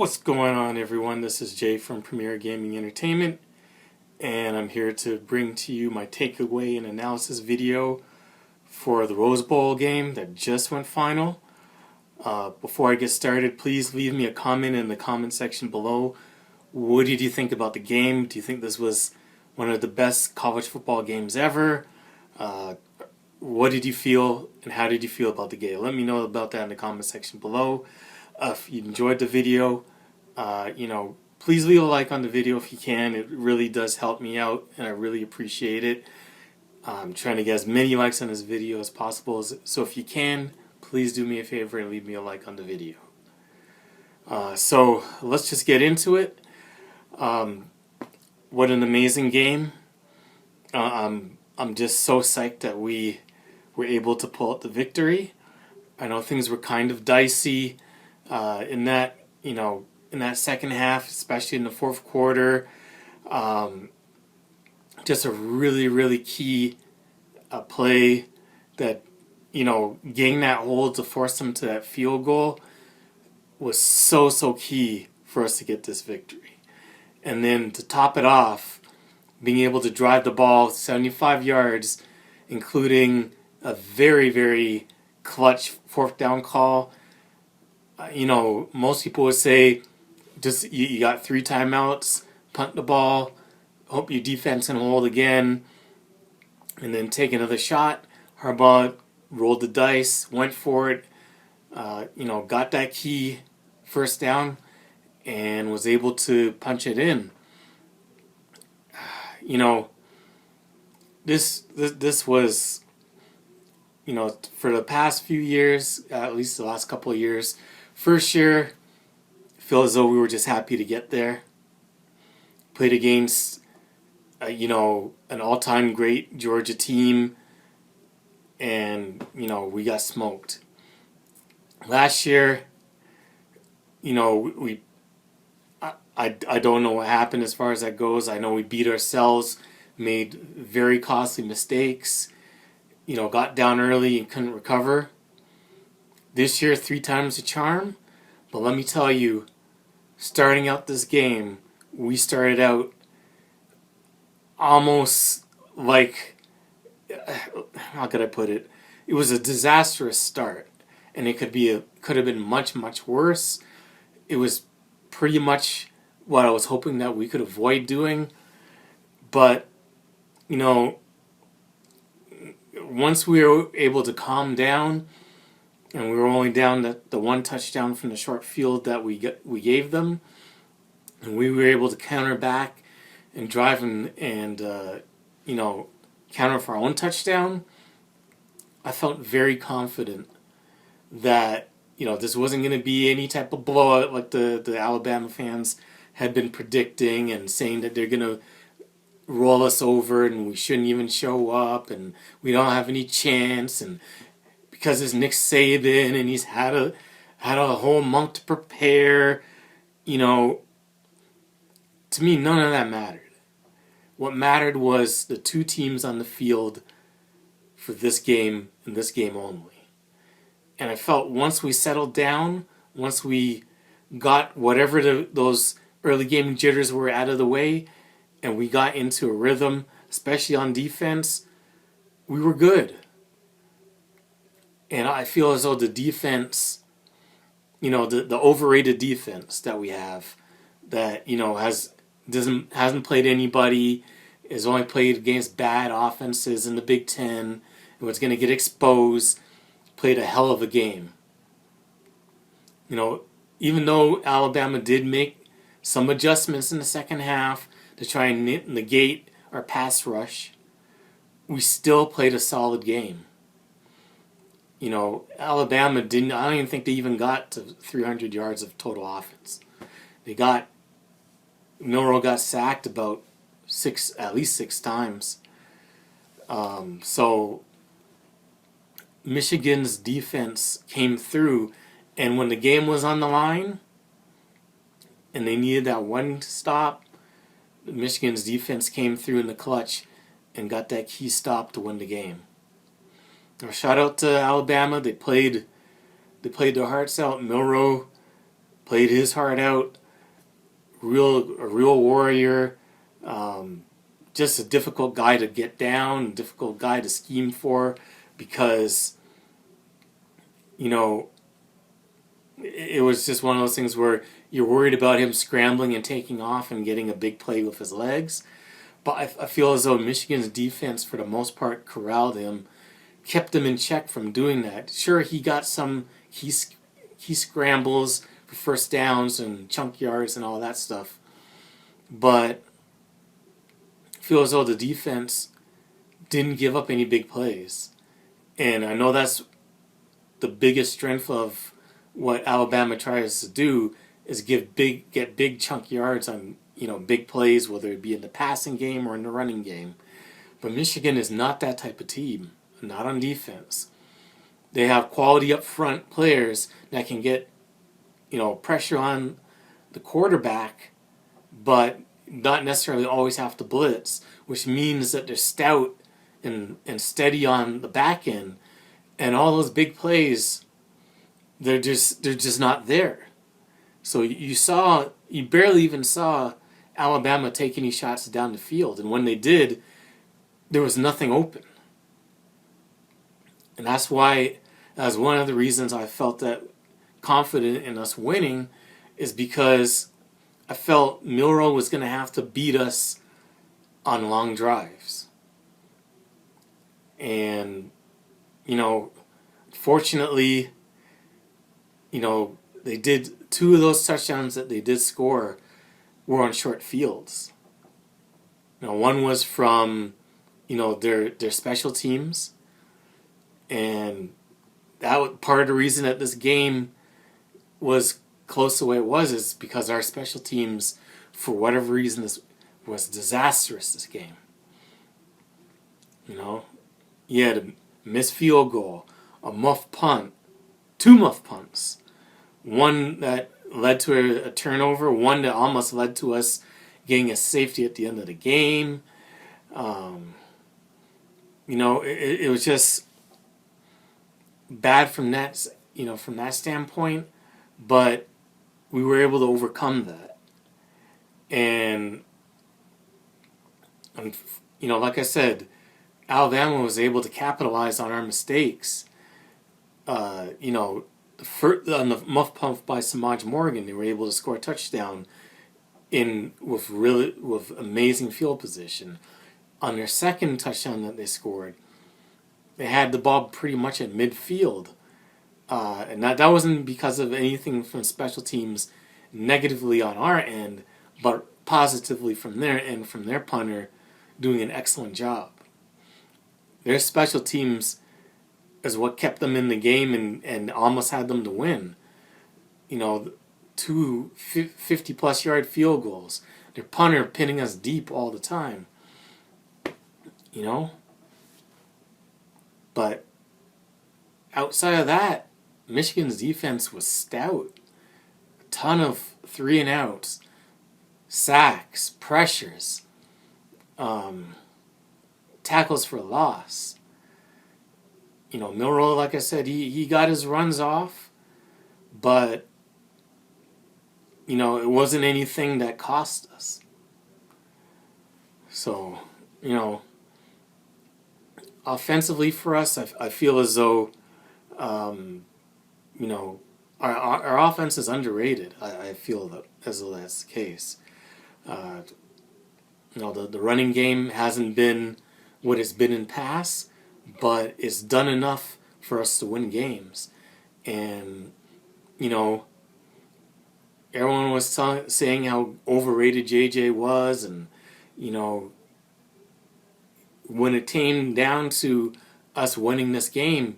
What's going on, everyone? This is Jay from Premier Gaming Entertainment, and I'm here to bring to you my takeaway and analysis video for the Rose Bowl game that just went final. Before I get started, please leave me a comment in the comment section below. What did you think about the game? Do you think this was one of the best college football games ever? What did you feel, and how did you feel about the game? Let me know about that in the comment section below. If you enjoyed the video, please leave a like on the video if you can. It really does help me out, and I really appreciate it. I'm trying to get as many likes on this video as possible, so if you can, please do me a favor and leave me a like on the video. So let's just get into it. What an amazing game. I'm just so psyched that we were able to pull out the victory. I know things were kind of dicey in that second half, especially in the fourth quarter. Just a really, really key play that, getting that hold to force them to that field goal was so key for us to get this victory. And then to top it off, being able to drive the ball 75 yards, including a very, very clutch fourth down call. Most people would say just you got 3 timeouts, punt the ball, hope your defense can hold again, and then take another shot. Harbaugh rolled the dice, went for it, got that key first down, and was able to punch it in. This was, for the past few years, at least the last couple of years, first year, I feel as though we were just happy to get there. Played against, an all-time great Georgia team, and, we got smoked. Last year, I don't know what happened as far as that goes. I know we beat ourselves, made very costly mistakes, got down early and couldn't recover. This year, 3 times the charm. But let me tell you, starting out this game, we started out almost like, how could I put it? It was a disastrous start, and it could have been much worse. It was pretty much what I was hoping that we could avoid doing. But, once we were able to calm down, and we were only down the 1 touchdown from the short field that we gave them, and we were able to counter back and drive and counter for our own touchdown, I felt very confident that this wasn't going to be any type of blowout like the Alabama fans had been predicting and saying that they're going to roll us over and we shouldn't even show up and we don't have any chance, and because it's Nick Saban and he's had a whole month to prepare. To me, none of that mattered. What mattered was the 2 teams on the field for this game and this game only. And I felt once we settled down, once we got whatever those early game jitters were out of the way, and we got into a rhythm, especially on defense, we were good. And I feel as though the defense, the overrated defense that we have, that hasn't played anybody, has only played against bad offenses in the Big Ten, and was going to get exposed, played a hell of a game. Even though Alabama did make some adjustments in the second half to try and negate our pass rush, we still played a solid game. Alabama I don't even think they even got to 300 yards of total offense. Milroe got sacked about at least 6 times. So Michigan's defense came through, and when the game was on the line and they needed that one stop, Michigan's defense came through in the clutch and got that key stop to win the game. Shout out to Alabama. They played their hearts out. Milroe played his heart out, a real warrior, just a difficult guy to get down, difficult guy to scheme for, because, you know, it was just one of those things where you're worried about him scrambling and taking off and getting a big play with his legs. But I feel as though Michigan's defense, for the most part, corralled him, kept him in check from doing that. Sure, he got he scrambles for first downs and chunk yards and all that stuff. But I feel as though the defense didn't give up any big plays. And I know that's the biggest strength of what Alabama tries to do, is get big chunk yards on, big plays, whether it be in the passing game or in the running game. But Michigan is not that type of team, not on defense. They have quality up front players that can get, pressure on the quarterback, but not necessarily always have to blitz, which means that they're stout and steady on the back end, and all those big plays, they're just not there. So you barely even saw Alabama take any shots down the field, and when they did, there was nothing open. And that's one of the reasons I felt that confident in us winning, is because I felt Milroe was going to have to beat us on long drives. And, fortunately, they did, two of those touchdowns that they did score were on short fields. One was from, their special teams, and that was part of the reason that this game was close the way it was, is because our special teams, for whatever reason, this was disastrous this game. You had a missed field goal, a muff punt, two muff punts, one that led to a turnover, one that almost led to us getting a safety at the end of the game. It was just bad from that standpoint, but we were able to overcome that. And like I said, Alabama was able to capitalize on our mistakes. On the muff punt by Samaj Morgan, they were able to score a touchdown with amazing field position. On their second touchdown that they scored, they had the ball pretty much at midfield, and that wasn't because of anything from special teams negatively on our end, but positively from their end, from their punter doing an excellent job. Their special teams is what kept them in the game and almost had them to win. Two 50-plus yard field goals. Their punter pinning us deep all the time. But outside of that, Michigan's defense was stout. A ton of 3-and-outs, sacks, pressures, tackles for loss. Milroe, like I said, he got his runs off, but, it wasn't anything that cost us. So, offensively for us, I feel as though, our offense is underrated. I feel as though that's the case. The running game hasn't been what it's been in past, but it's done enough for us to win games. And, everyone was saying how overrated JJ was, and, when it came down to us winning this game,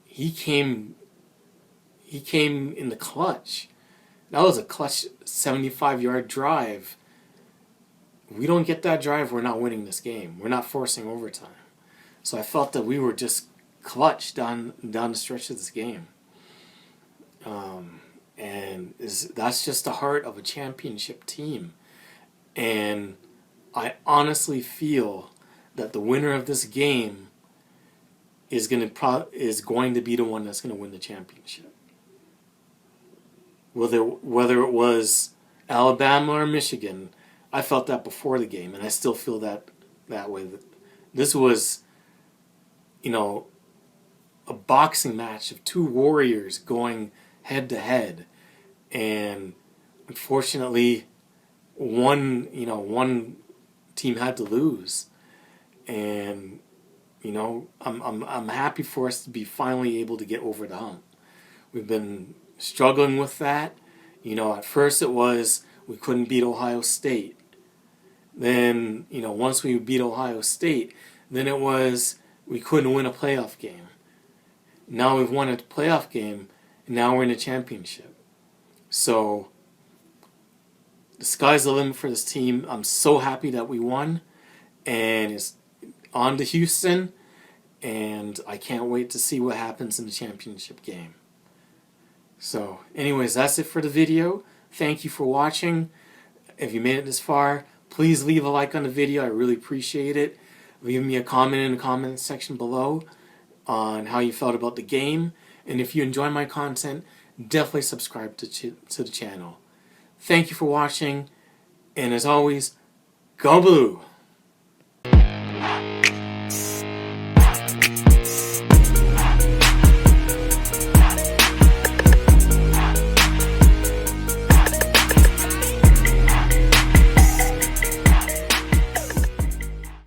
he came in the clutch. That was a clutch 75-yard drive. We don't get that drive, we're not winning this game. We're not forcing overtime. So I felt that we were just clutch down the stretch of this game. That's just the heart of a championship team. And I honestly feel that the winner of this game is going to be the one that's going to win the championship. whether it was Alabama or Michigan. I felt that before the game, and I still feel that way. This was, you know, a boxing match of two warriors going head to head, and unfortunately, one team had to lose, and I'm happy for us to be finally able to get over the hump. We've been struggling with that. At first it was we couldn't beat Ohio State. Then, once we beat Ohio State, then it was we couldn't win a playoff game. Now we've won a playoff game, and now we're in a championship. So the sky's the limit for this team. I'm so happy that we won, and it's on to Houston, and I can't wait to see what happens in the championship game. So anyways, that's it for the video. Thank you for watching. If you made it this far, please leave a like on the video. I really appreciate it. Leave me a comment in the comment section below on how you felt about the game. And if you enjoy my content, definitely subscribe to the channel. Thank you for watching. And as always, go Blue!